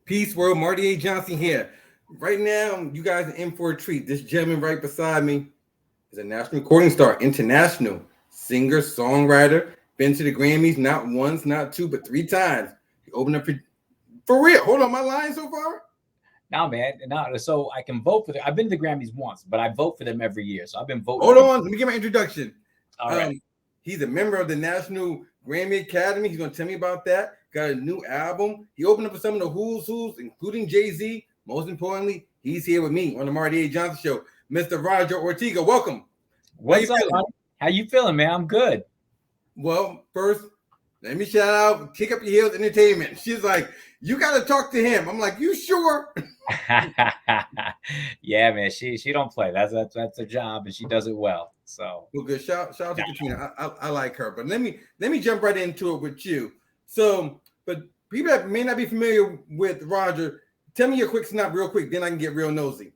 Peace World, Marty A. Johnson here. Right now, you guys are in for a treat. This gentleman right beside me is a national recording star, international singer, songwriter, been to the Grammys not once, not two, but 3 times. He opened up for real. Hold on, my line so far? No, man, no. So I can vote for them. I've been to the Grammys once, but I vote for them every year. So I've been voting. Hold on, let me get my introduction. All right. He's a member of the National Grammy Academy. He's going to tell me about that. Got a new album. He opened up for some of the who's, including Jay-Z. Most importantly, he's here with me on the Marty A. Johnson Show. Mr. Roger Ortega, welcome. What's up, buddy? How you feeling, man? I'm good. Well, first, let me shout out Kick Up Your Heels Entertainment. She's like, you got to talk to him. I'm like, you sure? Yeah, man. She don't play. That's her job, and she does it well. So well, good. Shout out to Katrina. I like her. But let me jump right into it with you. So, but people that may not be familiar with Roger, tell me your quick snap real quick. Then I can get real nosy.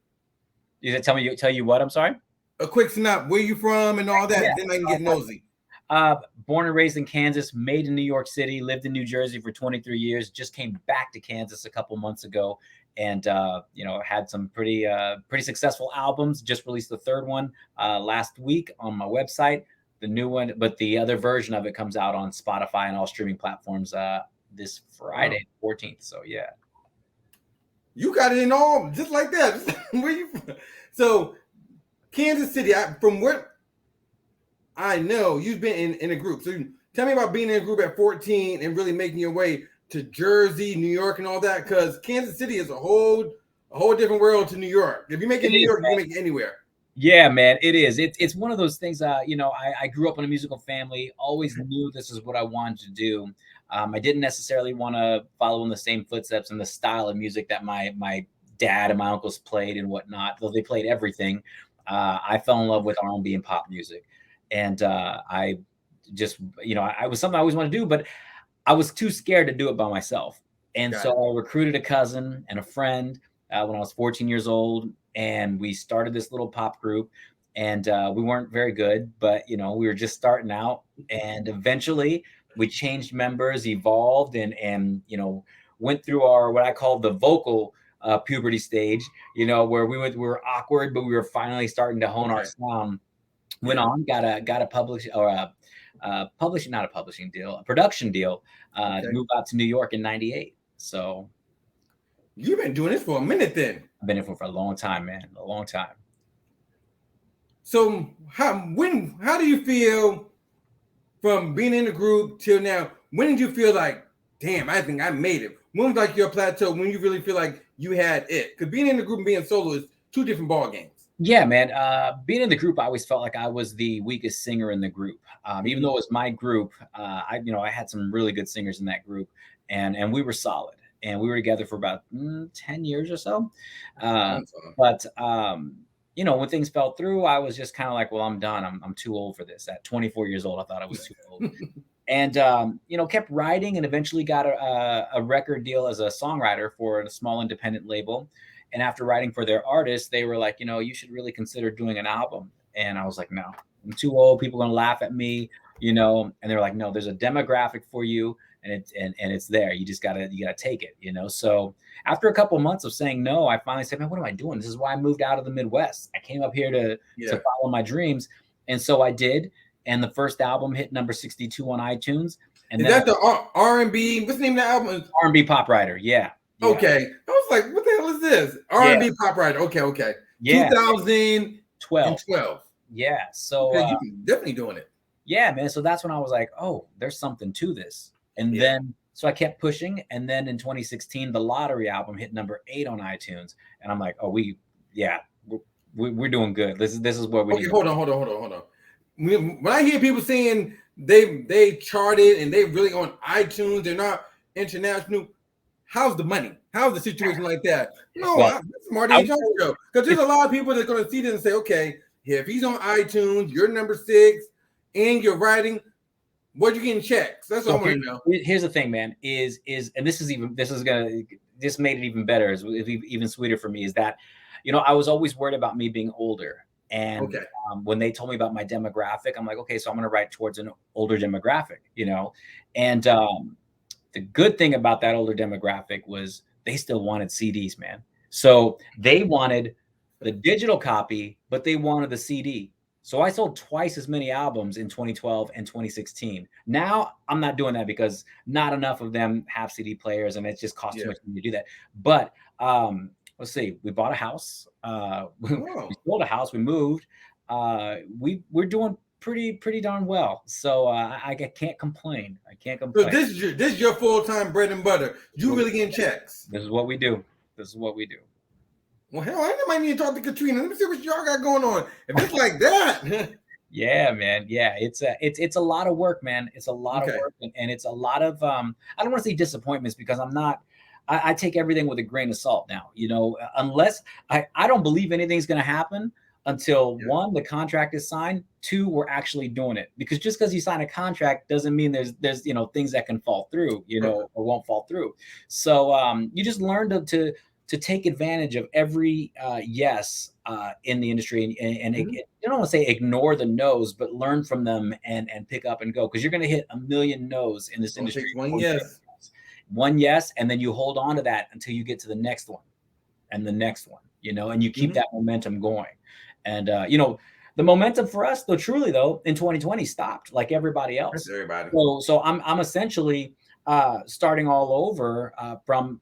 You tell you what? I'm sorry. A quick snap. Where you from and all that. Yeah. Then I can get nosy. Born and raised in Kansas, made in New York City, lived in New Jersey for 23 years. Just came back to Kansas a couple months ago, and had some pretty successful albums. Just released the third one last week on my website. The new one, but the other version of it comes out on Spotify and all streaming platforms this Friday, 14th. So yeah, you got it in all just like that. Where you from? So Kansas City. From what I know, you've been in a group. So tell me about being in a group at 14 and really making your way to Jersey, New York, and all that. Because Kansas City is a whole different world to New York. If you make it in New York, you can make it anywhere. Yeah, man, it is. It's one of those things. I grew up in a musical family. Always knew this is what I wanted to do. I didn't necessarily want to follow in the same footsteps and the style of music that my dad and my uncles played and whatnot. Though they played everything, I fell in love with R&B and pop music, and I just I was something I always wanted to do, but I was too scared to do it by myself. And so I recruited a cousin and a friend when I was 14 years old. And we started this little pop group, and we weren't very good, but we were just starting out. And eventually we changed members, evolved, and went through our what I call the vocal puberty stage, where we were awkward, but we were finally starting to hone our sound. Went on, got a production deal to move out to New York in '98. So you've been doing this for a minute then. I've been in for a long time, man. A long time. So how do you feel from being in the group till now? When did you feel like, damn, I think I made it? When was like your plateau? When you really feel like you had it? Because being in the group and being solo is two different ball games. Yeah, man. Being in the group, I always felt like I was the weakest singer in the group. Even though it was my group, I had some really good singers in that group, and we were solid. And we were together for about 10 years or so. But when things fell through, I was just kind of like, well, I'm done. I'm too old for this. At 24 years old, I thought I was too old. And, kept writing and eventually got a record deal as a songwriter for a small independent label. And after writing for their artists, they were like, you should really consider doing an album. And I was like, no, I'm too old. People are going to laugh at me, and they're like, no, there's a demographic for you. And it's there. You gotta take it, So after a couple of months of saying no, I finally said, man, what am I doing? This is why I moved out of the Midwest. I came up here to follow my dreams. And so I did. And the first album hit number 62 on iTunes. And is that the R&B? What's the name of the album? R&B Pop Writer. Yeah. Okay. I was like, what the hell is this? R&B Pop Writer. Okay. Yeah. 2012. Yeah. So you're definitely doing it. Yeah, man. So that's when I was like, oh, there's something to this. And then, so I kept pushing. And then in 2016, the Lottery album hit number 8 on iTunes. And I'm like, oh, we're doing good. This is what we need. Hold on. When I hear people saying they charted and they really on iTunes, they're not international. How's the money? How's the situation like that? No, that's Marty Johnson show. Because there's a lot of people that are going to see this and say, okay, if he's on iTunes, you're number 6 and you're writing. What you getting checks? That's what I want to know. Here's the thing, man. Is and this made it even better. It's even sweeter for me. Is that I was always worried about me being older, and when they told me about my demographic, I'm like, okay, so I'm going to write towards an older demographic, And the good thing about that older demographic was they still wanted CDs, man. So they wanted the digital copy, but they wanted the CD. So I sold twice as many albums in 2012 and 2016. Now I'm not doing that because not enough of them have CD players, and it just costs too much money to do that. But let's see, we bought a house. We sold a house. We moved. We're doing pretty darn well. So I can't complain. I can't complain. So this is your full-time bread and butter. You really getting checks. This is what we do. This is what we do. Well, hell, I might need to talk to Katrina. Let me see what y'all got going on. If it's like that. Yeah, man. Yeah, it's a lot of work, man. It's a lot of work, and it's a lot of I don't want to say disappointments, because I'm not. I take everything with a grain of salt now. You know, unless I don't believe anything's going to happen until one, the contract is signed. Two, we're actually doing it. Because just because you sign a contract doesn't mean there's things that can fall through, or won't fall through. So you just learn to take advantage of every yes in the industry, and I don't want to say ignore the no's, but learn from them and pick up and go, because you're going to hit a million no's in this industry. One yes, and then you hold on to that until you get to the next one and the next one, and you keep that momentum going. And the momentum for us, though, truly though, in 2020 stopped like everybody else. So I'm essentially starting all over from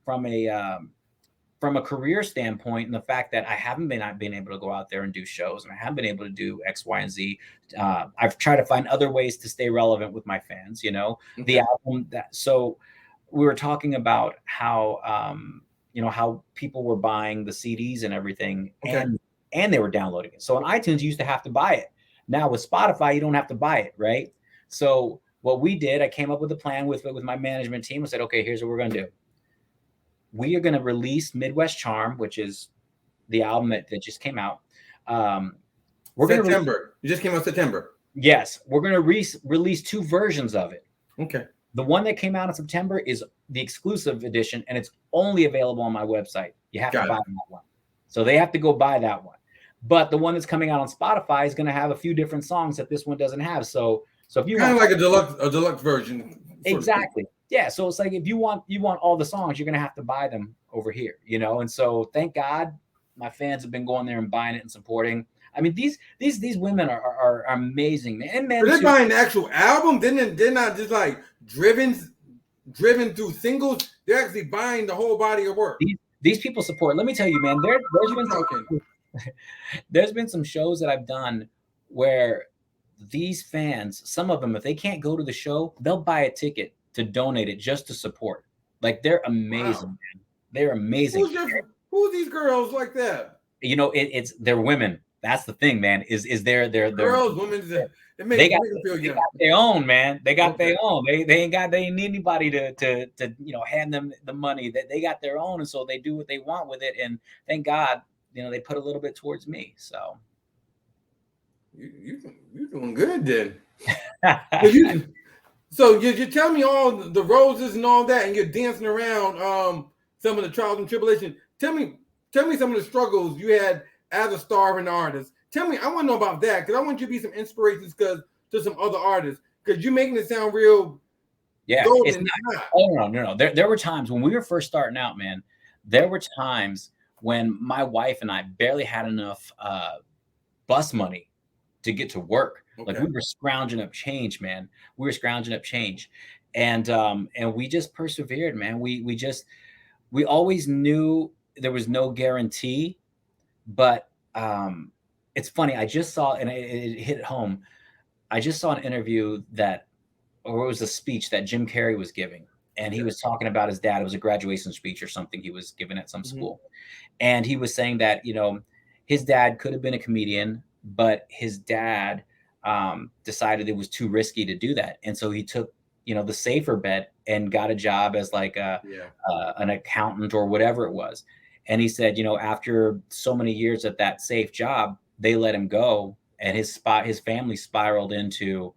a career standpoint, and the fact that I haven't been able to go out there and do shows, and I haven't been able to do X, Y, and Z. I've tried to find other ways to stay relevant with my fans, the album so we were talking about how, how people were buying the CDs and everything, and they were downloading it. So on iTunes, you used to have to buy it. Now with Spotify, you don't have to buy it, right? So what we did, I came up with a plan with my management team. I said, okay, here's what we're going to do. We are going to release Midwest Charm, which is the album that just came out. September. It just came out September. Yes. We're going to release two versions of it. Okay. The one that came out in September is the exclusive edition, and it's only available on my website. You have to buy that one. So they have to go buy that one. But the one that's coming out on Spotify is going to have a few different songs that this one doesn't have. So if you kind of like a deluxe version. Exactly. Yeah. So it's like, if you want all the songs, you're going to have to buy them over here, And so thank God my fans have been going there and buying it and supporting. I mean, these women are amazing, man. And men, they're buying the actual album. They're not just like driven through singles. They're actually buying the whole body of work. These people support. Let me tell you, man, there's been some shows that I've done where these fans, some of them, if they can't go to the show, they'll buy a ticket to donate it just to support. Like, they're amazing, man. They're amazing. Who are these girls like that? They're women. That's the thing, man. Is they're girls, women. They got their own, man. They got their own. They ain't need anybody to hand them the money. That they got their own, and so they do what they want with it. And thank God, they put a little bit towards me. So you're doing good then. So you tell me all the roses and all that, and you're dancing around some of the trials and tribulations. Tell me some of the struggles you had as a starving artist. Tell me, I want to know about that, because I want you to be some inspirations to some other artists, because you're making it sound real. Yeah, it's not. Oh no. There were times when we were first starting out, man. There were times when my wife and I barely had enough bus money to get to work. Okay. Like, we were scrounging up change, man. And we just persevered, man. We always knew there was no guarantee, but it's funny. I just saw, and it hit home. I just saw an interview or it was a speech that Jim Carrey was giving, and he was talking about his dad. It was a graduation speech or something he was giving at some school. And he was saying that, his dad could have been a comedian, but his dad decided it was too risky to do that. And so he took, the safer bet and got a job as like an accountant or whatever it was. And he said, after so many years at that safe job, they let him go, and his family spiraled into,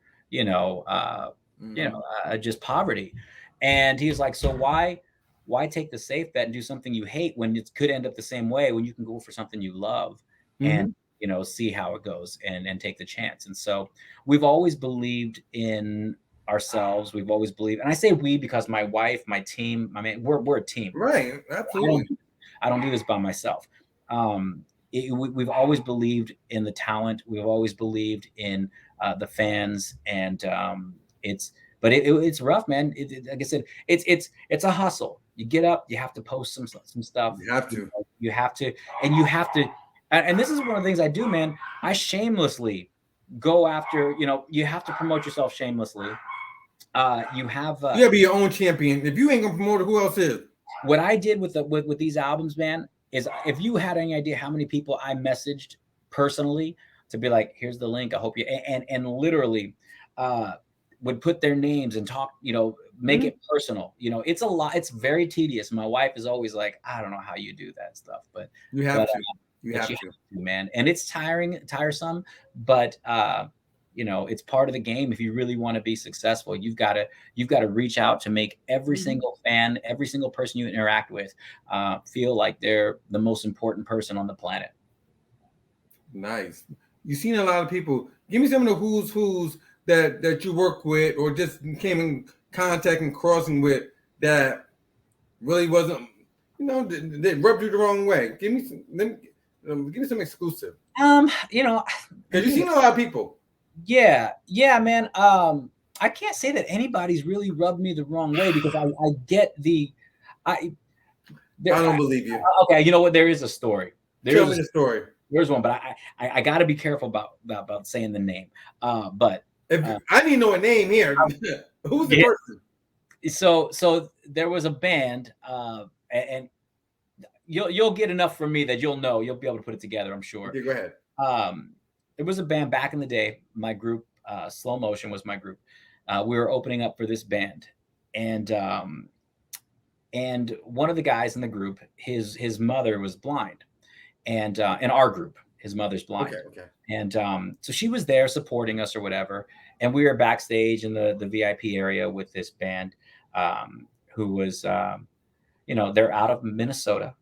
just poverty. And he was like, so why take the safe bet and do something you hate when it could end up the same way, when you can go for something you love and, see how it goes and take the chance. And so we've always believed in ourselves. We've always believed, and I say we because my wife, my team, my man, we're a team. Right. Absolutely. I don't do this by myself. We've always believed in the talent. We've always believed in the fans, and it's rough, man. Like I said, it's a hustle. You get up, you have to post some stuff. You have to. You have to, and you have to. And this is one of the things I do, man. I shamelessly go after. You have to promote yourself shamelessly. You have you gotta be your own champion. If you ain't gonna promote it, who else is? What I did with these albums, man, is if you had any idea how many people I messaged personally to be like, here's the link. I hope you and literally would put their names and talk, make it personal. It's a lot. It's very tedious. My wife is always like, I don't know how you do that stuff, but you have to. You have to, man. And it's tiresome, but it's part of the game. If you really want to be successful, you've got to reach out to make every single fan, every single person you interact with, feel like they're the most important person on the planet. Nice. You've seen a lot of people. Give me some of the who's that you work with or just came in contact and crossing with that really wasn't, they rubbed you the wrong way. Give me some exclusive. Because you've seen a lot of people. Yeah, man. I can't say that anybody's really rubbed me the wrong way because I get I don't believe you. Okay, you know what? There is a story. Tell me the story. There's one, but I got to be careful about saying the name. But I need to know a name here. Who's the person? So there was a band, and you'll get enough from me that you'll be able to put it together. I'm sure. Okay, go ahead. There was a band back in the day. My group, Slow Motion, was my group. We were opening up for this band, and one of the guys in the group, his mother was blind, and in our group, his mother's blind. Okay. And so she was there supporting us or whatever, and we were backstage in the VIP area with this band, who was, they're out of Minnesota,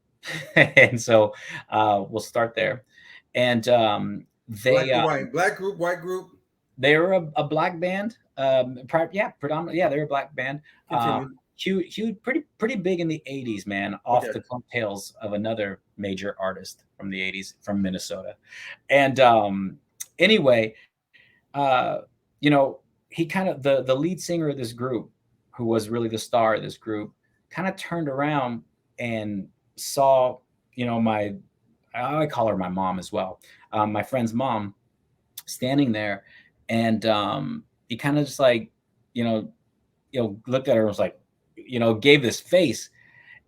and so we'll start there, and black group, white group. They were a black band. Predominantly. Yeah, they were a black band. Huge, pretty big in the 80s, man, off the coattails of another major artist from the 80s from Minnesota. And anyway, he kind of, the lead singer of this group, who was really the star of this group, kind of turned around and saw, I call her my mom as well, my friend's mom, standing there, and he kind of just like, looked at her and was like, gave this face,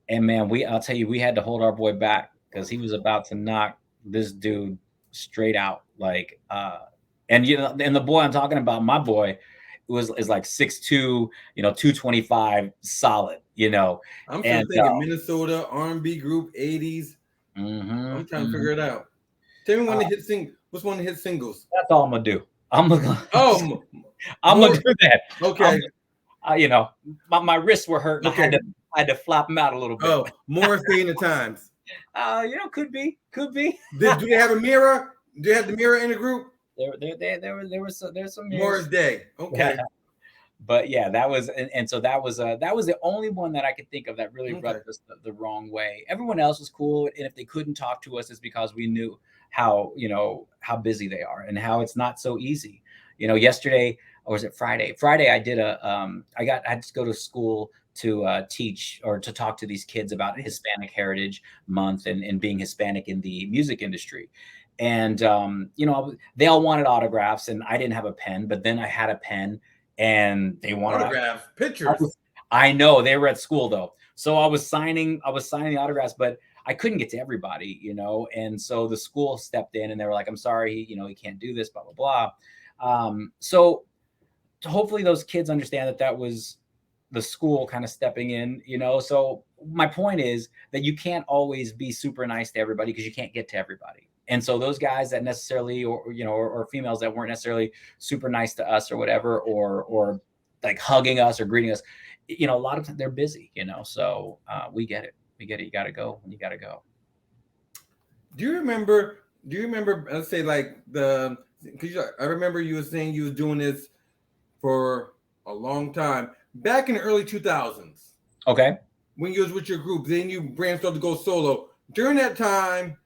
and man, I'll tell you, we had to hold our boy back because he was about to knock this dude straight out, like, and the boy I'm talking about, my boy, is like 6'2", 225, solid, I'm thinking Minnesota R&B group, 80s. I'm trying to figure it out. Tell me what's one of the hit singles? That's all I'm gonna do. I'm gonna do that. Okay. My wrists were hurting. Okay. I had to flop them out a little bit. Oh, Morrissey in the Times. Could be. Do they have a mirror? Do they have the mirror in the group? There's some mirrors. Morris Day. Okay. But yeah, that was, and so that was the only one that I could think of that really rubbed us the wrong way. Everyone else was cool, and if they couldn't talk to us, it's because we knew how how busy they are and how it's not so easy. Yesterday, or was it Friday? Friday, I did I had to go to school to teach or to talk to these kids about Hispanic Heritage Month and being Hispanic in the music industry. And they all wanted autographs, and I didn't have a pen, but then I had a pen. And they wanted autographs, pictures. I know, they were at school though, so I was signing the autographs, but I couldn't get to everybody, and so the school stepped in and they were like, "I'm sorry, he can't do this, blah blah blah." So hopefully those kids understand that was the school kind of stepping in, So my point is that you can't always be super nice to everybody because you can't get to everybody. And so those guys that necessarily, or females that weren't necessarily super nice to us or whatever, or like hugging us or greeting us, a lot of times they're busy, so we get it. You got to go when you got to go. Do you remember, let's say like because I remember you were saying you was doing this for a long time. Back in the early 2000s, Okay. when you was with your group, then you branched out to go solo. During that time,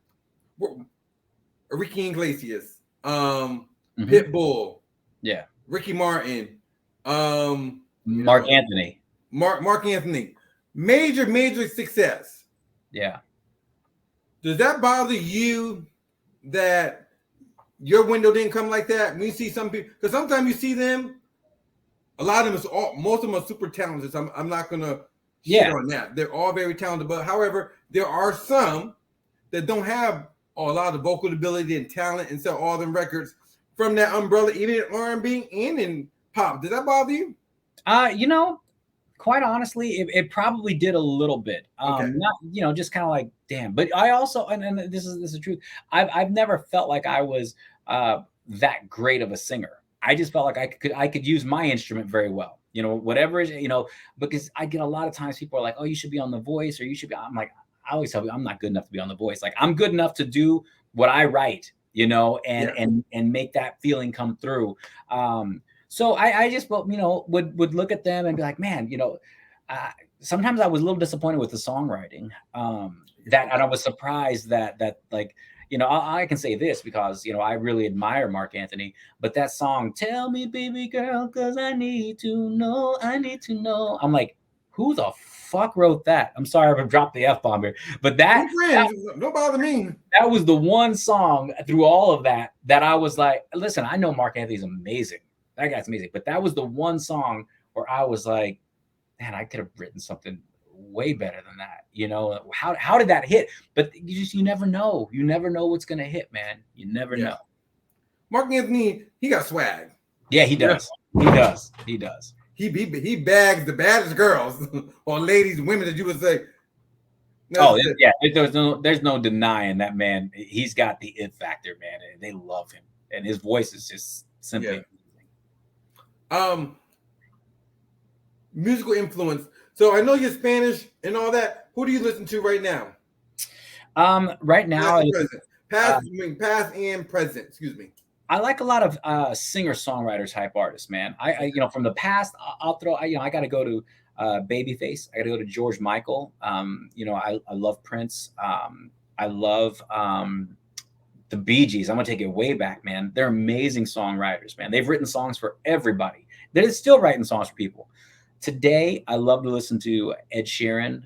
Ricky Iglesias, Pitbull, Yeah. Ricky Martin, Mark Anthony. Mark Anthony, major success. Yeah. Does that bother you that your window didn't come like that? When you see some people, because sometimes you see them, a lot of them most of them are super talented. So I'm not gonna shit on that. They're all very talented, but however, there are some that don't have a lot of vocal ability and talent and sell all them records from that umbrella, even in R&B and in pop. Does that bother you? You know, quite honestly, it probably did a little bit. Okay. Not, you know, just kind of like, damn. But I also, and this is the truth. I've never felt like I was that great of a singer. I just felt like I could use my instrument very well. You know, whatever is, you know, because I get a lot of times people are like, oh, you should be on The Voice, or you should be. I'm like, I always tell you, I'm not good enough to be on The Voice. Like, I'm good enough to do what I write, you know, and make that feeling come through. So I just, you know, would look at them and be like, man, you know, sometimes I was a little disappointed with the songwriting. And I was surprised that like, you know, I can say this because, you know, I really admire Mark Anthony, but that song, "Tell Me, Baby Girl, 'Cause I Need to Know, I Need to Know." I'm like, who the fuck wrote that? I'm sorry if I dropped the F-bomb here, but that don't bother me. That was the one song through all of that I was like, listen, I know Mark Anthony's amazing. That guy's amazing. But that was the one song where I was like, man, I could have written something way better than that. You know, how did that hit? But you never know. You never know what's gonna hit, man. You never know. Mark Anthony, he got swag. Yeah, he does. Yeah. He does. He bags the baddest girls or ladies, women that you would say. There's no denying that man. He's got the it factor, man, and they love him, and his voice is just simply amazing. Musical influence. So I know you're Spanish and all that. Who do you listen to right now? Right now, past and present. Excuse me. I like a lot of singer-songwriter type artists, man. I you know, from the past, I'll throw. I got to go to Babyface. I got to go to George Michael. You know, I love Prince. I love the Bee Gees. I'm gonna take it way back, man. They're amazing songwriters, man. They've written songs for everybody. They're still writing songs for people. Today, I love to listen to Ed Sheeran,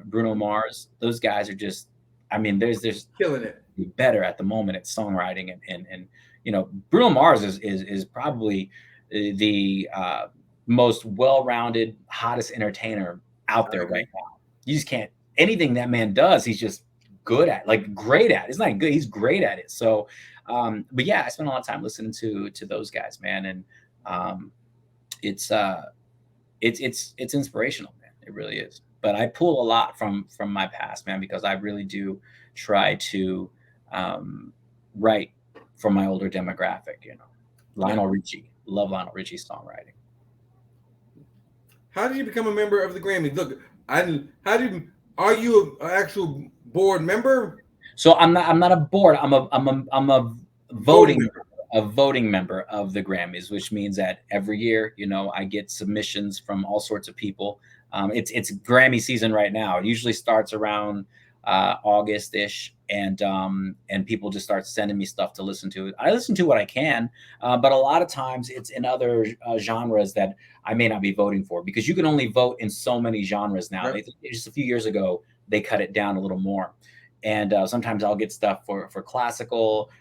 Bruno Mars. Those guys are just, I mean, there's killing it. Better at the moment at songwriting, and you know, Bruno Mars is probably the most well-rounded, hottest entertainer out there right now. You just can't, anything that man does, he's just good at, like great at. It's not good, he's great at it. So, but yeah, I spend a lot of time listening to those guys, man, and it's inspirational, man. It really is. But I pull a lot from my past, man, because I really do try to write for my older demographic. You know, Lionel Richie, love Lionel Richie's songwriting. How did you become a member of the Grammys? Look, are you an actual board member? So I'm not a board. I'm a voting member of the Grammys, which means that every year, you know, I get submissions from all sorts of people. It's Grammy season right now. It usually starts around August-ish, and people just start sending me stuff to listen to. I listen to what I can, but a lot of times it's in other genres that I may not be voting for, because you can only vote in so many genres now. Right. Just a few years ago, they cut it down a little more. And sometimes I'll get stuff for classical,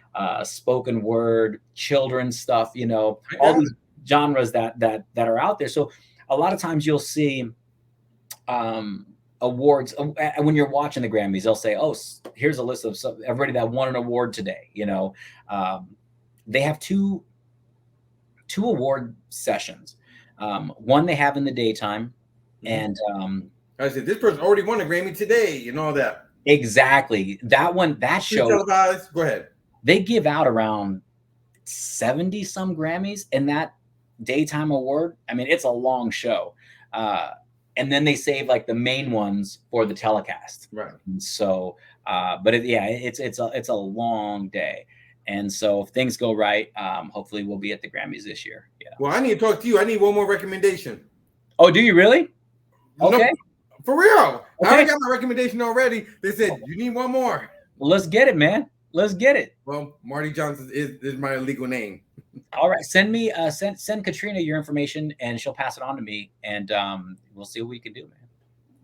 spoken word, children's stuff, you know, all these genres that are out there. So a lot of times you'll see awards when you're watching the Grammys. They'll say, "Oh, here's a list of everybody that won an award today." You know, they have two award sessions. One they have in the daytime, and I said this person already won a Grammy today, and all that. Exactly. That one, that show. Televised. Go ahead. They give out around 70 some Grammys in that daytime award. I mean, it's a long show. And then they save like the main ones for the telecast. Right. And so, but it's a long day. And so if things go right, hopefully we'll be at the Grammys this year. Well, I need to talk to you. I need one more recommendation. Oh, do you really? Okay. No, for real. Okay. I already got my recommendation already. They said you need one more. Well, let's get it, man. Let's get it. Well, Marty Johnson is my legal name. All right. Send me send Katrina your information and she'll pass it on to me and we'll see what we can do, man.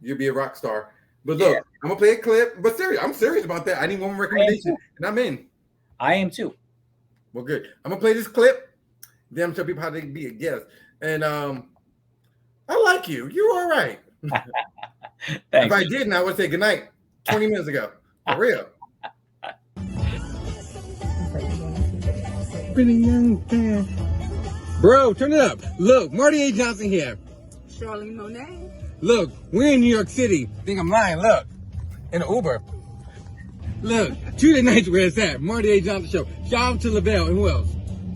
You'll be a rock star. But look, I'm gonna play a clip. But I'm serious about that. I need one more recommendation, and I'm in. I am too. Well, good. I'm gonna play this clip. Then I'm telling people how they can be a guest. And I like you. You're all right. If I didn't, I would say goodnight 20 minutes ago. For real. Bro, turn it up. Look, Marty A. Johnson here. Charlene Monet. Look, we're in New York City. Think I'm lying. Look, in an Uber. Look, Tuesday nights where it's at. Marty A. Johnson Show. Shout out to LaBelle and who else?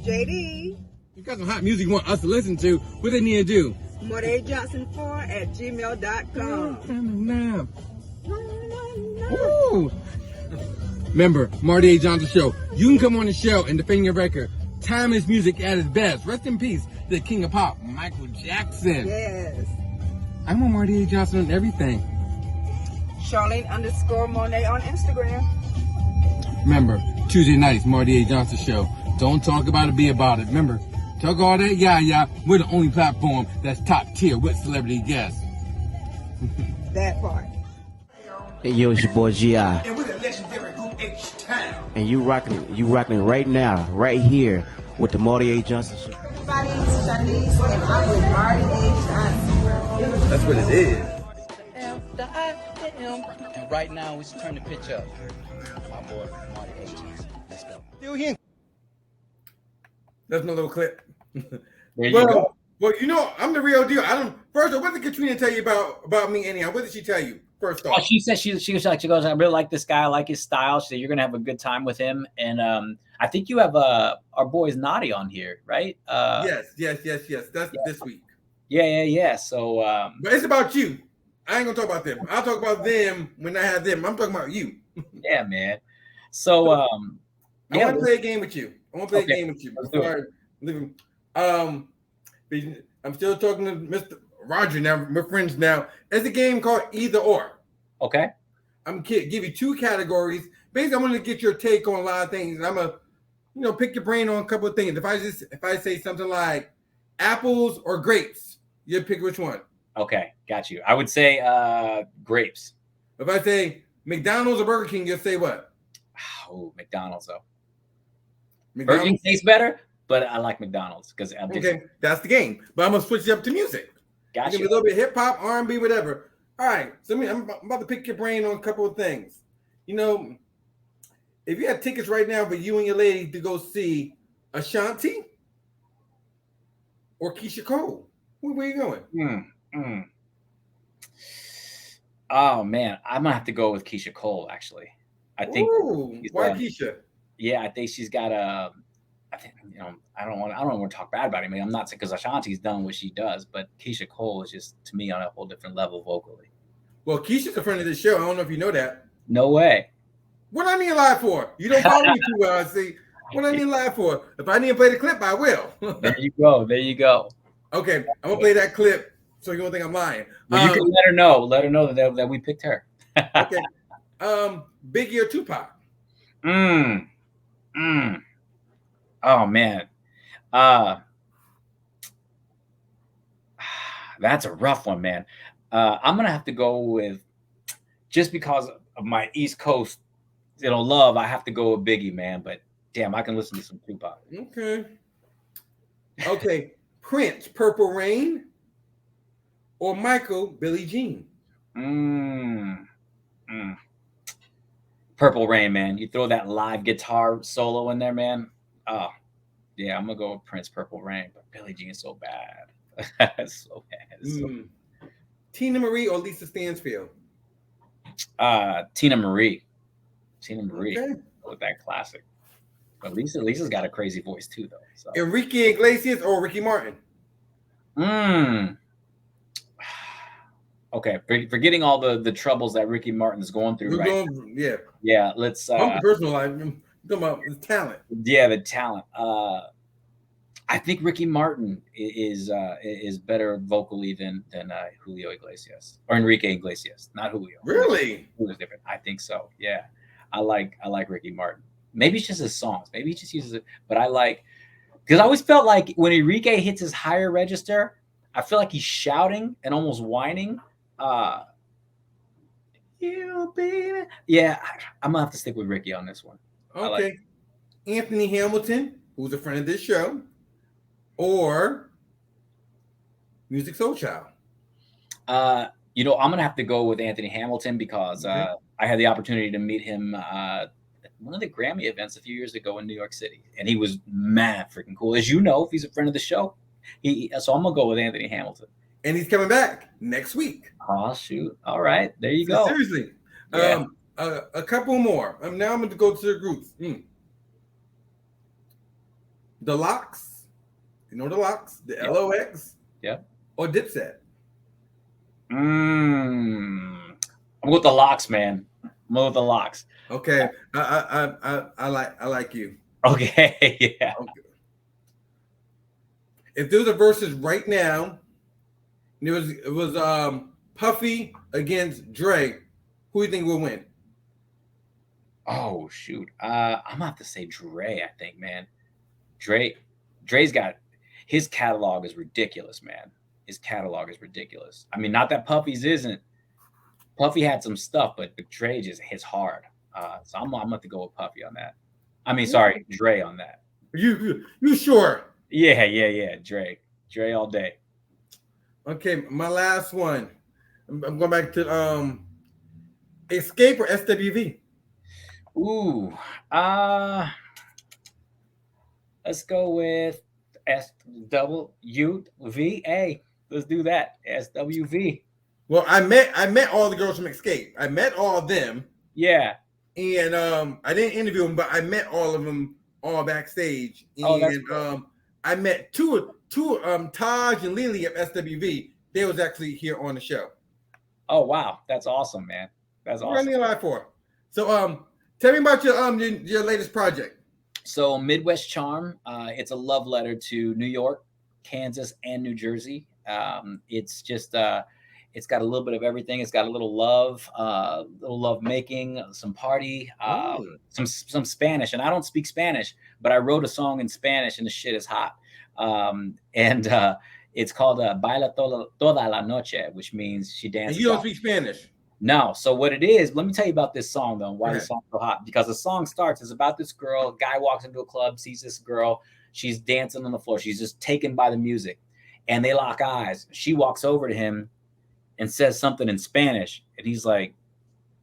JD. You got some hot music you want us to listen to. What they need to do? MartyAJohnson4@gmail.com. Ooh. Remember, Marty A. Johnson Show. You can come on the show and defend your record. Timeless music at its best. Rest in peace, the king of pop, Michael Jackson. Yes. I'm on Marty A. Johnson on everything. Charlene_Monet on Instagram. Remember, Tuesday nights, Marty A. Johnson Show. Don't talk about it, be about it. Remember, talk all that, yeah. We're the only platform that's top tier with celebrity guests. That part. Hey, yo, it's your boy G.I. And we're the legendary group H-Town. And you rocking right now, right here with the Marty A. Johnson Show. Everybody, it's Shanice, and I'm with Marty A. Johnson. That's what it is. And right now, we should turn the pitch up. My boy, Marty A. Johnson. Let's go. That's my little clip. There you go. Well, you know, I'm the real deal. First, what did Katrina tell you about me anyhow? What did she tell you? First off, she said she goes, I really like this guy. I like his style. She said you're gonna have a good time with him. And I think you have our boys Naughty on here, right? Yes. That's this week. Yeah. So, but it's about you. I ain't gonna talk about them. I'll talk about them when I have them. I'm talking about you. Yeah, man. So, I want to play a game with you. Before I leave. I'm still talking to Mr. Roger now. We're friends now. It's a game called Either Or. Okay. I'm gonna give you two categories. Basically, I'm gonna get your take on a lot of things. I'm gonna, pick your brain on a couple of things. If I say something like apples or grapes, you pick which one. Okay, got you. I would say grapes. If I say McDonald's or Burger King, you'll say what? Oh, McDonald's though. McDonald's? Burger King tastes better, but I like McDonald's because okay, that's the game. But I'm gonna switch it up to music. Gotcha. It's gonna be a little bit hip hop, R&B, whatever. All right. So I'm about to pick your brain on a couple of things. If you had tickets right now for you and your lady to go see Ashanti or Keisha Cole, where are you going? Oh man, I'm gonna have to go with Keisha Cole. Actually, I think. Why Keisha? Yeah, I think she's got a. I think I don't want to talk bad about him. I'm not saying because Ashanti's done what she does, but Keisha Cole is just to me on a whole different level vocally. Well, Keisha's a friend of the show. I don't know if you know that. No way. What I need to lie for? You don't follow me too well. I see. What I need to lie for? If I need to play the clip, I will. There you go. Okay, I'm gonna play that clip so you don't think I'm lying. Well, you can let her know. Let her know that we picked her. Okay. Biggie or Tupac? Oh man. That's a rough one, man. I'm gonna have to go with, just because of my East Coast, love, I have to go with Biggie, man. But damn, I can listen to some Tupac. Okay. Prince, Purple Rain, or Michael, Billie Jean? Purple Rain, man. You throw that live guitar solo in there, man. Oh, yeah, I'm gonna go with Prince, Purple Rain, but Billie Jean is so bad. So bad. Tina Marie or Lisa Stansfield? Tina Marie. Okay. With that classic. But Lisa's got a crazy voice too, though. So. Enrique Iglesias or Ricky Martin? Okay, forgetting all the troubles that Ricky Martin's going through right now. Yeah. Let's. Personal life. I'm talking about the talent. Yeah, the talent. I I think Ricky Martin is better vocally than Julio Iglesias or Enrique Iglesias, not Julio. Really? Julio's different. I think so. Yeah, I like Ricky Martin. Maybe it's just his songs. Maybe he just uses it, but I like because I always felt like when Enrique hits his higher register, I feel like he's shouting and almost whining. You baby, yeah. I'm gonna have to stick with Ricky on this one. Okay, Anthony Hamilton, who's a friend of this show, or Music Soul Child. I'm gonna have to go with Anthony Hamilton because I had the opportunity to meet him at one of the Grammy events a few years ago in New York City, and he was mad freaking cool. As you know, if he's a friend of the show, so I'm gonna go with Anthony Hamilton. And he's coming back next week. Oh shoot! All right, there you go. Seriously, Yeah. A couple more. Now I'm going to go to the groups. The Locks, you know the Locks, the LOX, or Dipset. I'm with the Locks, man. I'm with the Locks. Okay, I like you. Okay, yeah. Okay. If there's a versus right now, it was Puffy against Dre. Who do you think will win? Oh shoot, I'm gonna have to say Dre. I think, man. Dre's got his catalog is ridiculous, man. His catalog is ridiculous. I mean, not that Puffy's isn't. Puffy had some stuff, but Dre just hits hard. So I'm gonna have to go with Puffy on that. I mean, sorry, Dre on that. You sure? Yeah. Dre all day. Okay, my last one. I'm going back to Escape or SWV. Ooh, let's go with SWVA. Let's do that. SWV. Well, I met all the girls from Escape. I met all of them. Yeah. And I didn't interview them, but I met all of them all backstage. And cool. I met two Taj and Lily at SWV. They was actually here on the show. Oh wow, that's awesome, man. That's awesome. Running live for. So tell me about your latest project. So Midwest Charm, it's a love letter to New York, Kansas, and New Jersey. It's just it's got a little bit of everything. It's got a little love making, some party, some Spanish. And I don't speak Spanish, but I wrote a song in Spanish, and the shit is hot. It's called Baila Toda la Noche, which means she dances. And you don't speak Spanish? No. So what it is, let me tell you about this song, though, why the song's so hot. Because the song starts, it's about this girl. A guy walks into a club, sees this girl. She's dancing on the floor. She's just taken by the music. And they lock eyes. She walks over to him and says something in Spanish. And he's like,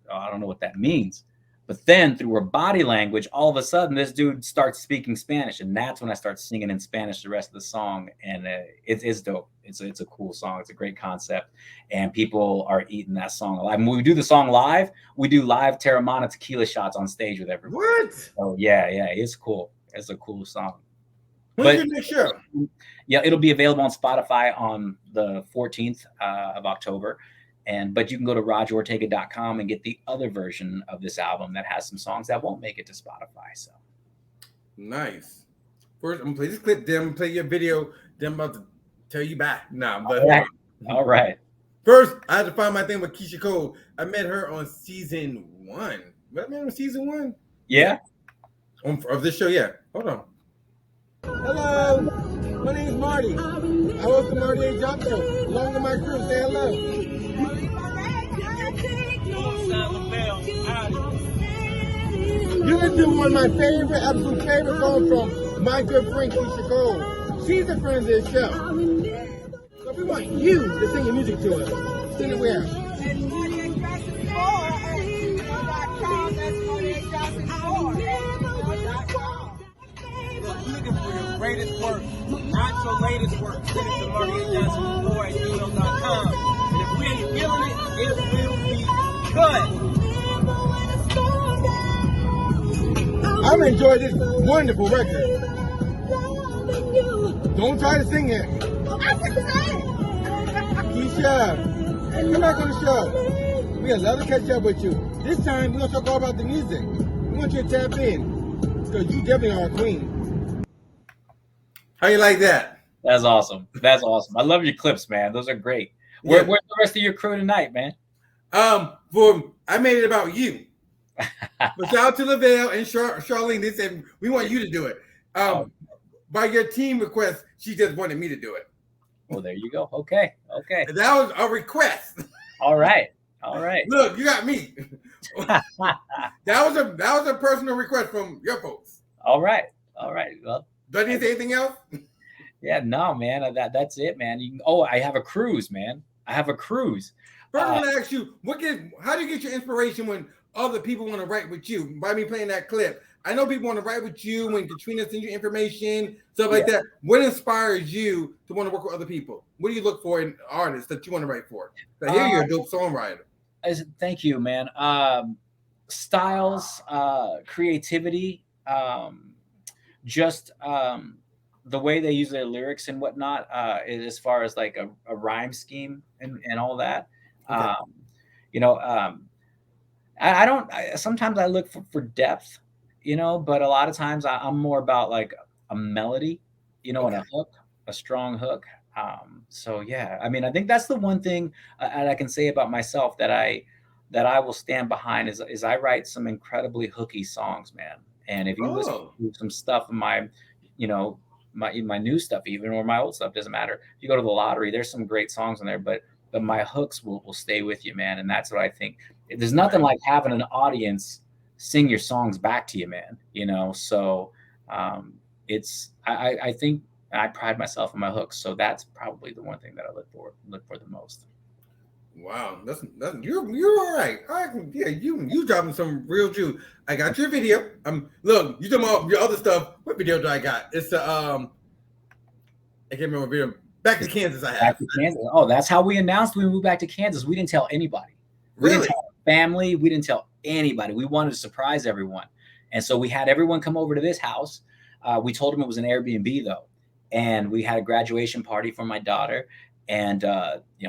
oh, I don't know what that means. But then through her body language, all of a sudden, this dude starts speaking Spanish. And that's when I start singing in Spanish the rest of the song. And it's dope. It's a cool song. It's a great concept. And people are eating that song alive. And when we do the song live, we do live Terramana tequila shots on stage with everyone. What? Oh, yeah. It's cool. It's a cool song. When's your next show? Yeah, it'll be available on Spotify on the 14th of October. But you can go to rogerortega.com and get the other version of this album that has some songs that won't make it to Spotify. So nice. First, I'm gonna play this clip. Then I'm gonna play your video. Then I'm about to tell you bye. Nah, but all right. First, I had to find my thing with Keisha Cole. I met her on season 1. What I met on season 1? Yeah. Of this show, yeah. Hold on. Hello, my name is Marty. I host the Marty A. Jump Show. Along with my crew, say hello. You're gonna do one of my absolute favorite songs from my good friend Keisha Cole. She's a friend of this show. So we want you to sing your music to us. Sing it where? Looking for your greatest work, not your latest work. Send it to MartyJohnson4@gmail.com. And if we ain't feeling it, it will be good. I've enjoyed this wonderful record. Don't try to sing it. Keisha, come back on the show. We'd love to catch up with you. This time, we're going to talk all about the music. We want you to tap in, because you definitely are a queen. How you like that? That's awesome. That's awesome. I love your clips, man. Those are great. Where's the rest of your crew tonight, man? I made it about you. But shout out to Lavelle and Charlene. They said we want you to do it. By your team request, she just wanted me to do it. Well, there you go. Okay. And that was a request. All right. Look, you got me. that was a personal request from your folks. All right. Well, do I need to say anything else? Yeah, no, man. That's it, man. I have a cruise, man. I have a cruise. First, I want to ask you, how do you get your inspiration when other people want to write with you? By me playing that clip, I know people want to write with you when Katrina sends you information, stuff like that. What inspires you to want to work with other people? What do you look for in artists that you want to write for? I hear you're a dope songwriter. Thank you, man. Styles, creativity, just the way they use their lyrics and whatnot, as far as like a rhyme scheme and all that. Okay. Sometimes I look for depth, but a lot of times I'm more about like a melody, and a hook, a strong hook. So yeah, I mean, I think that's the one thing I can say about myself that I will stand behind is I write some incredibly hooky songs, man. And if you listen to some stuff in my new stuff, even, or my old stuff, doesn't matter. If you go to the lottery, there's some great songs in there, but my hooks will stay with you, man. And that's what I think. There's nothing like having an audience sing your songs back to you, man. So I think I pride myself in my hooks. So that's probably the one thing that I look for the most. Wow, that's you're all right. You dropping some real juice. I got your video. Look, you talking about your other stuff. What video do I got? It's I can't remember what video. Back to Kansas. I have. Back to Kansas. Oh, that's how we announced we moved back to Kansas. We didn't tell anybody. We didn't tell our family. We didn't tell anybody. We wanted to surprise everyone, and so we had everyone come over to this house. We told them it was an Airbnb though, and we had a graduation party for my daughter. And,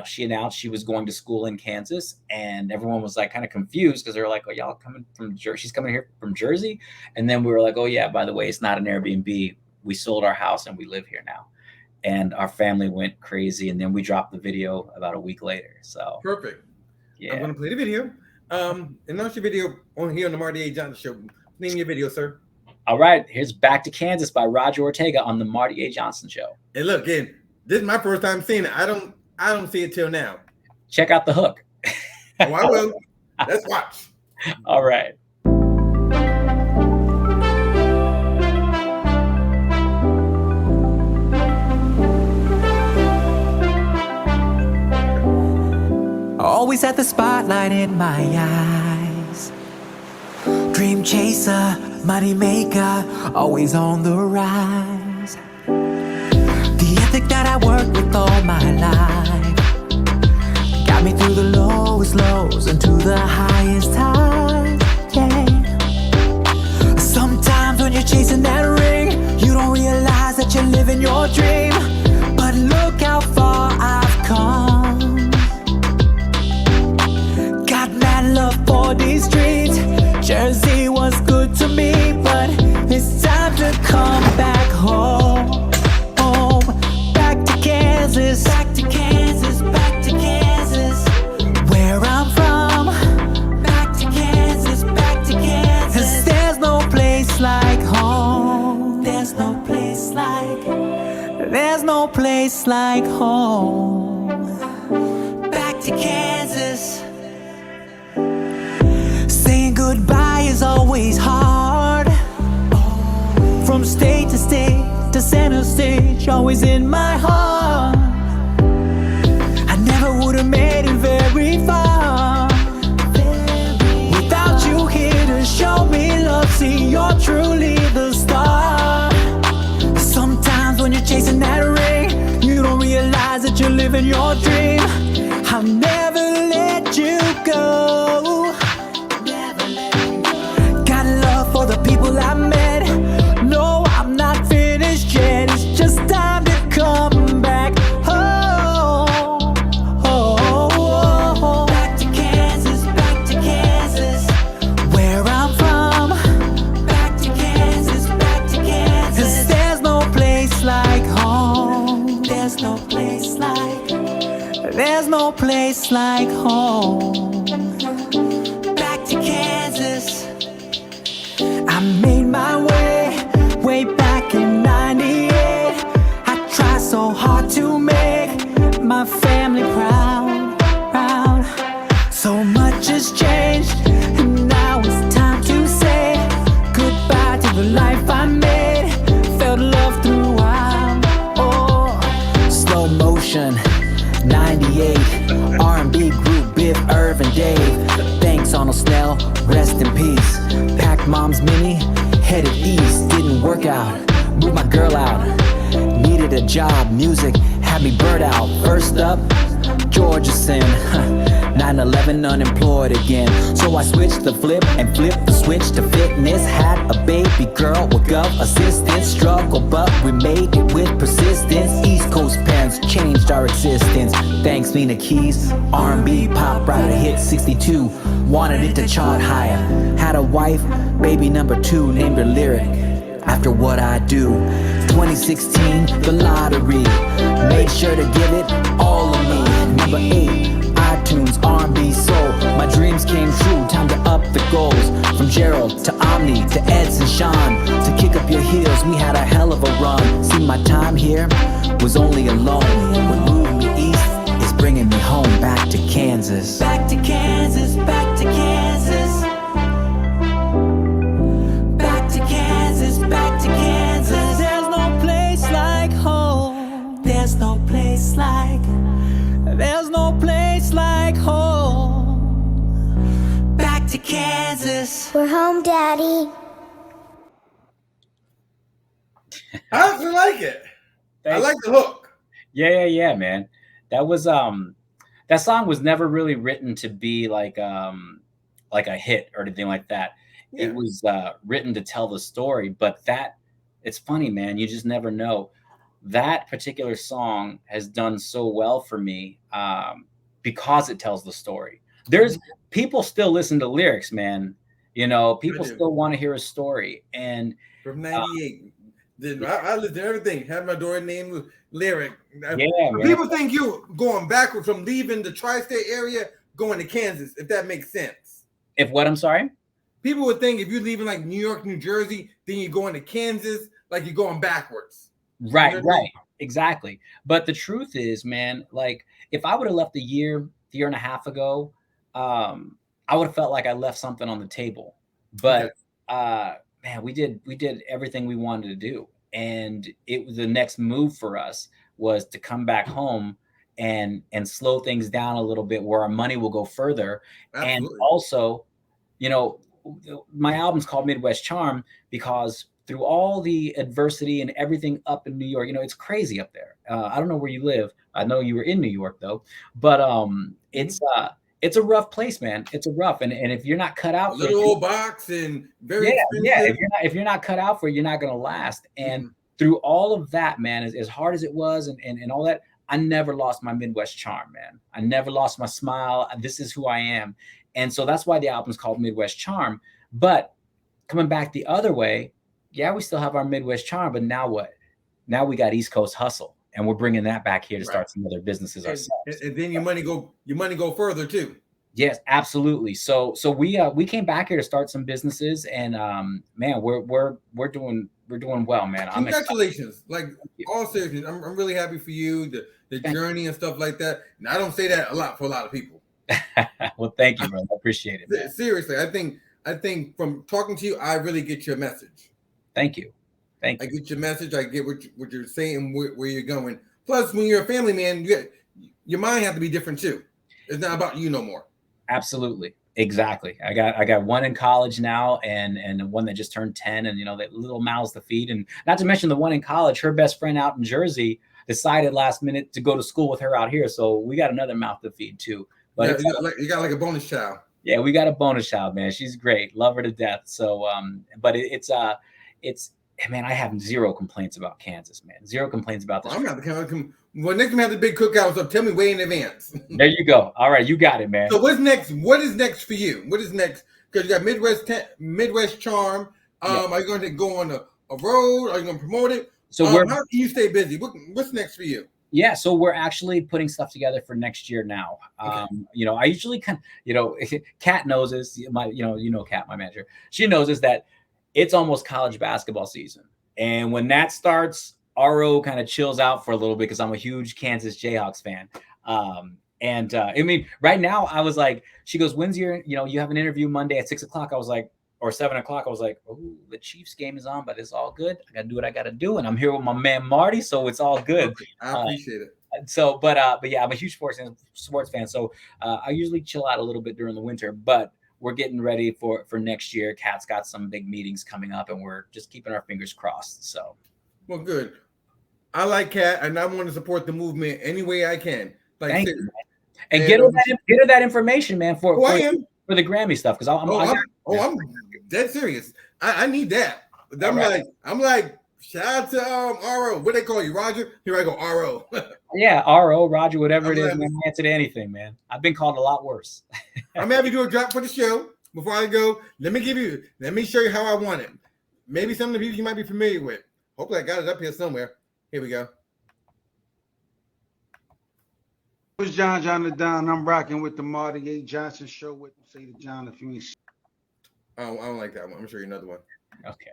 she announced she was going to school in Kansas, and everyone was like kind of confused because they were like, oh, y'all coming from Jersey? She's coming here from Jersey. And then we were like, oh yeah, by the way, it's not an Airbnb. We sold our house and we live here now. And our family went crazy. And then we dropped the video about a week later. So perfect. Yeah. I'm going to play the video. And that's your video on here on the Marty A. Johnson Show. Name your video, sir. All right. Here's Back to Kansas by Roger Ortega on the Marty A. Johnson Show. And look, again, this is my first time seeing it. I don't see it till now. Check out the hook. Oh, I will. Let's watch. All right. Always had the spotlight in my eyes. Dream chaser, money maker, always on the rise. The ethic that I worked with all my life got me through the lowest lows and to the highest highs, yeah. Sometimes when you're chasing that ring, you don't realize that you're living your dream. But look how far I've come. Got mad love for these streets. Jersey was good to me, but it's time to come back home. Back to Kansas, back to Kansas, back to Kansas, where I'm from. Back to Kansas, back to Kansas. 'Cause there's no place like home. There's no place like home. Back to Kansas. Saying goodbye is always hard. From state to state to center stage, always in my heart. I never would have made it very far without you here to show me love. See, you're truly the star. Sometimes when you're chasing that ring, you don't realize that you're living your dream. I'll never let you go. Got love for the people I met. No, I'm not finished yet. It's just time to come back. place like home. Back to Kansas. I made my way back in 98. I tried so hard to make my family proud. So much has changed, and now it's time to say goodbye to the life I made. Felt love throughout. Oh, slow motion, 98, RnB group, Biff, Irv, and Dave. Thanks, Arnold Snell, rest in peace. Packed mom's mini, headed east. Didn't work out, moved my girl out. Needed a job, music had me burnt out. First up, Georgia sin. 9/11 unemployed again. So I switched the flip and flipped the switch to fitness. Had a baby girl with gov assistance. Struggle, but we made it with persistence. East Coast parents changed our existence. Thanks Nina Keys, R&B pop writer hit 62. Wanted it to chart higher. Had a wife, baby number 2, named her Lyric after what I do. 2016, the lottery. Made sure to give it all of me. Number 8, iTunes, R&B, soul. My dreams came true, time to up the goals. From Gerald to Omni to Eds and Sean. To kick up your heels, we had a hell of a run. See, my time here was only a loan. What moved me east is bringing me home. Back to Kansas. Back to Kansas, back to Kansas. Back to Kansas, back to Kansas. There's no place like home. There's no place like. There's no place like home. Back to Kansas. We're home, Daddy. I actually like it. I like the hook. Yeah, man. That was that song was never really written to be like a hit or anything like that. Yeah. It was written to tell the story, but it's funny, man. You just never know. That particular song has done so well for me because it tells the story. There's people still listen to lyrics, man. You know, people still want to hear a story. And from 98, I listened to everything. Had my daughter named Lyric. Yeah, people think you going backward from leaving the tri-state area going to Kansas, if that makes sense. If what? I'm sorry? People would think if you're leaving like New York, New Jersey, then you're going to Kansas, like you're going backwards. Right, right. Exactly. But the truth is, man, like if I would have left a year and a half ago, I would have felt like I left something on the table. But man, we did everything we wanted to do. And it was the next move for us was to come back home and slow things down a little bit where our money will go further. Absolutely. And also, you know, my album's called Midwest Charm because through all the adversity and everything up in New York, you know, it's crazy up there. I don't know where you live. I know you were in New York though, but it's a rough place, man. It's a rough, and if you're not cut out, little old box and very expensive. If you're not cut out for it, you're not gonna last. And through all of that, man, as hard as it was, and all that, I never lost my Midwest charm, man. I never lost my smile. This is who I am, and so that's why the album's called Midwest Charm. But coming back the other way. Yeah, we still have our Midwest charm, but now what? Now we got East Coast hustle, and we're bringing that back here to start some other businesses ourselves. And then your money go further too. Yes, absolutely. So we came back here to start some businesses, and man, we're doing well, man. Congratulations! Like all seriousness, I'm really happy for you, the journey and stuff like that. And I don't say that a lot for a lot of people. Well, thank you, bro. I appreciate it, man. Seriously, I think from talking to you, I really get your message. Thank you. I get your message. I get what you're saying, where you're going. Plus, when you're a family man, your mind has to be different too. It's not about you no more. Absolutely. Exactly. I got one in college now and one that just turned 10, and you know, that little mouths to feed. And not to mention the one in college, her best friend out in Jersey decided last minute to go to school with her out here. So we got another mouth to feed too. But you got like a bonus child. Yeah, we got a bonus child, man. She's great. Love her to death. So but it's man, I have zero complaints about Kansas, man. Zero complaints about this. I'm not the well, next time we have the big cookout, so tell me way in advance. There you go. All right, you got it, man. So what's next? What is next for you? What is next? Because you got Midwest Charm. Are you going to go on a road? Are you going to promote it? So how can you stay busy? What's next for you? Yeah, so we're actually putting stuff together for next year now. Okay. I usually Kat knows this. Kat, my manager. She knows this that it's almost college basketball season, and when that starts, RO kind of chills out for a little bit because I'm a huge Kansas Jayhawks fan. I mean, right now I was like, she goes, "When's your? You have an interview Monday at 6:00." I was like, or 7:00. I was like, "Oh, the Chiefs game is on, but it's all good. I gotta do what I gotta do, and I'm here with my man Marty, so it's all good." Okay. I appreciate it. So, but yeah, I'm a huge sports fan. So I usually chill out a little bit during the winter, but we're getting ready for next year. Kat's got some big meetings coming up, and we're just keeping our fingers crossed. So, well, good. I like Kat, and I want to support the movement any way I can. Like, thank you, and get her that information, man, for the Grammy stuff because I'm dead serious. I need that. I'm like, shout out to RO. What they call you, Roger? Here I go, RO. Yeah, RO, Roger, whatever it is, man. Answer to anything, man. I've been called a lot worse. I'm happy to do a drop for the show. Before I go, let me show you how I want it. Maybe some of the people you might be familiar with. Hopefully I got it up here somewhere. Here we go. It's John the Don. I'm rocking with the Marty A. Johnson Show. What you say to John if you ain't. I don't like that one. I'm gonna show you another one. Okay.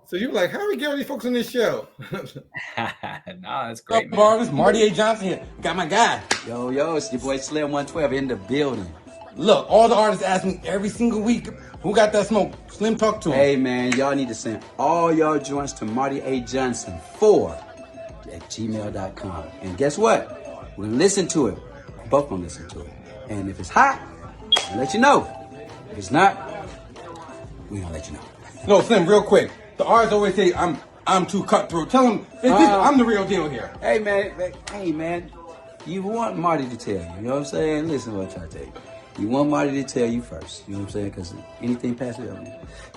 So you're like, how do we get all these folks on this show? Nah, that's great. This Marty A. Johnson here. Got my guy. Yo, it's your boy Slim 112 in the building. Look, all the artists ask me every single week, who got that smoke? Slim, talk to him. Hey, man, y'all need to send all y'all joints to Marty A. Johnson 4 at gmail.com. And guess what? We're going to listen to it. We're both going to listen to it. And if it's hot, we'll let you know. If it's not, we're going to let you know. No, Slim, real quick. The artists always say I'm too cutthroat. Tell them I'm the real deal here. Hey, man. You want Marty to tell you. You know what I'm saying? Listen to what I'm trying to tell you. You want Marty to tell you first. You know what I'm saying? Because anything past it,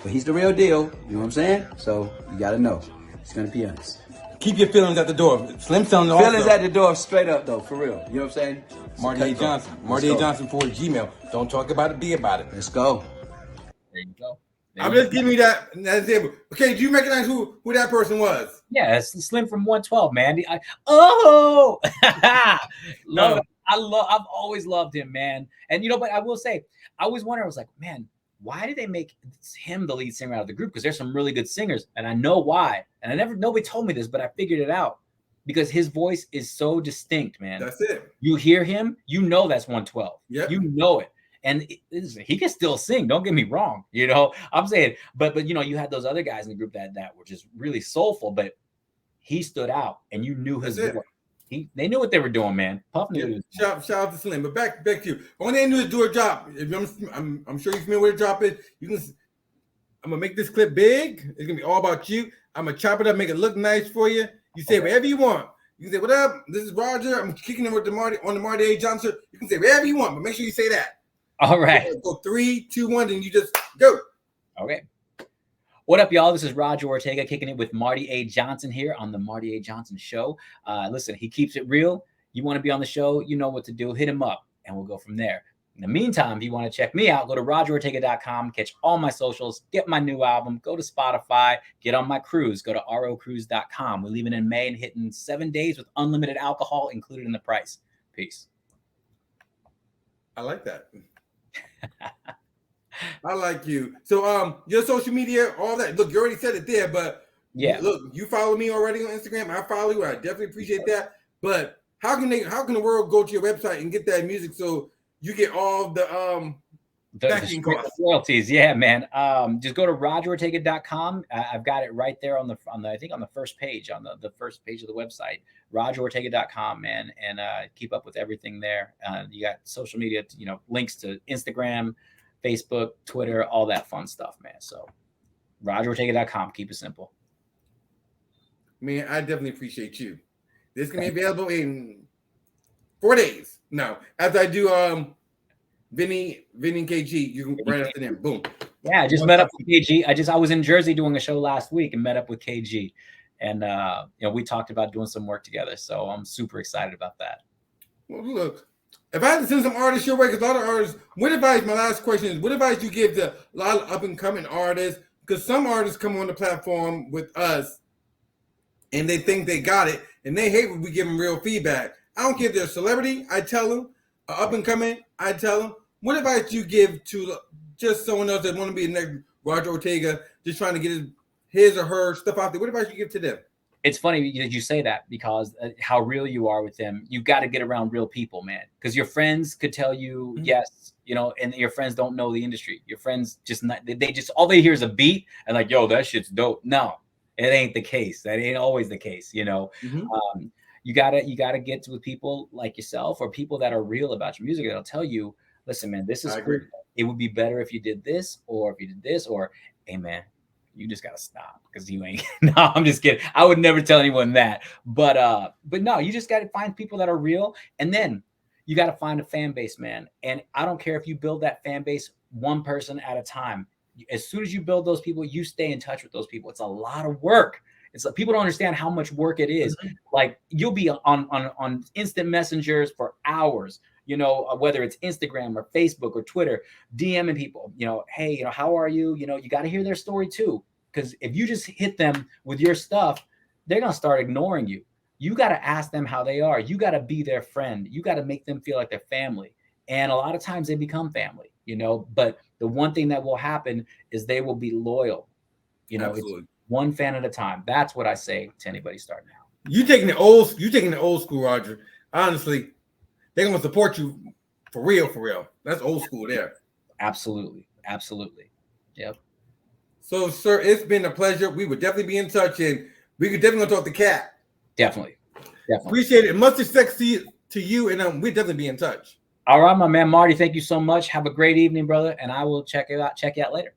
but he's the real deal. You know what I'm saying? So you got to know. He's going to be honest. Keep your feelings at the door. Slim's telling you feelings at the door straight up, though, for real. You know what I'm saying? Marty A. Johnson. Marty A. Johnson 4 at Gmail. Don't talk about it, be about it. Let's go. There you go. I'm just giving you that. That's it. Okay, do you recognize who that person was? Yeah, it's Slim from 112, man. Love it. I've always loved him, man. And but I will say, I always wonder. I was like, man, why did they make him the lead singer out of the group? Because there's some really good singers, and I know why. And nobody told me this, but I figured it out because his voice is so distinct, man. That's it. You hear him, that's 112. Yeah, you know it. And he can still sing. Don't get me wrong. I'm saying, but you had those other guys in the group that were just really soulful, but he stood out, and you knew his voice. They knew what they were doing, man. Puff knew. Shout out to Slim. But back to you. All they do is do a drop. I'm sure you're familiar with a drop is. I'm gonna make this clip big. It's gonna be all about you. I'm gonna chop it up, make it look nice for you. You say whatever you want. You can say, "What up? This is Roger. I'm kicking it with the Marty A. Johnson." You can say whatever you want, but make sure you say that. All right. Go 3, 2, 1, and you just go. Okay. What up, y'all? This is Roger Ortega kicking it with Marty A. Johnson here on the Marty A. Johnson Show. Listen, he keeps it real. You want to be on the show, you know what to do. Hit him up, and we'll go from there. In the meantime, if you want to check me out, go to RogerOrtega.com, catch all my socials, get my new album, go to Spotify, get on my cruise, go to ROCruise.com. We're leaving in May and hitting 7 days with unlimited alcohol included in the price. Peace. I like that. I like you. So your social media, all that. Look, you already said it there, but yeah. Look, you follow me already on Instagram. I follow you. I definitely appreciate that. But how can the world go to your website and get that music so you get all the backing costs? Royalties? Yeah, man. Just go to RogerOrtega.com. I've got it right there on the I think on the first page, on the first page of the website. RogerOrtega.com, man, and keep up with everything there. You got social media, links to Instagram, Facebook, Twitter, all that fun stuff, man. So RogerOrtega.com. Keep it simple. Man, I definitely appreciate you. This can be available in 4 days. No, after I do Vinny and KG, you can right after them. Boom. Yeah, I just met up with KG. I was in Jersey doing a show last week and met up with KG. And we talked about doing some work together. So I'm super excited about that. Well, look, if I had to send some artists your way, because a lot of artists, my last question is, what advice you give to a lot of up and coming artists? Because some artists come on the platform with us and they think they got it, and they hate when we give them real feedback. I don't care if they're a celebrity, I tell them, up and coming, I tell them. What advice do you give to just someone else that want to be the next Roger Ortega, just trying to get his or her stuff out there? What advice do you give to them? It's funny that you say that, because how real you are with them. You've got to get around real people, man, because your friends could tell you yes, you know, and your friends don't know the industry. Your friends just not, they just, all they hear is a beat and like, yo, that shit's dope. No, it ain't the case. That ain't always the case, you know. You gotta get with people like yourself, or people that are real about your music, that'll tell you, listen, man, this is cool. It would be better if you did this, or if you did this, or hey, man, you just gotta stop because you ain't. No, I'm just kidding. I would never tell anyone that. But no, you just gotta find people that are real, and then you gotta find a fan base, man. And I don't care if you build that fan base one person at a time. As soon as you build those people, you stay in touch with those people. It's a lot of work. It's like people don't understand how much work it is. Like you'll be on instant messengers for hours, you know, whether it's Instagram or Facebook or Twitter, DMing people, you know, hey, you know, how are you? You know, you got to hear their story too. Because if you just hit them with your stuff, they're going to start ignoring you. You got to ask them how they are. You got to be their friend. You got to make them feel like they're family. And a lot of times they become family, you know, but the one thing that will happen is they will be loyal. You know, it's one fan at a time. That's what I say to anybody starting out. You taking the old school, Roger. Honestly, they're gonna support you for real, for real. That's old school there. Absolutely. Absolutely. Yep. So, sir, it's been a pleasure. We would definitely be in touch, and we could definitely talk to Cat. Definitely. Appreciate it. Much success to you, and we'll definitely be in touch. All right, my man Marty. Thank you so much. Have a great evening, brother. And I will check you out later.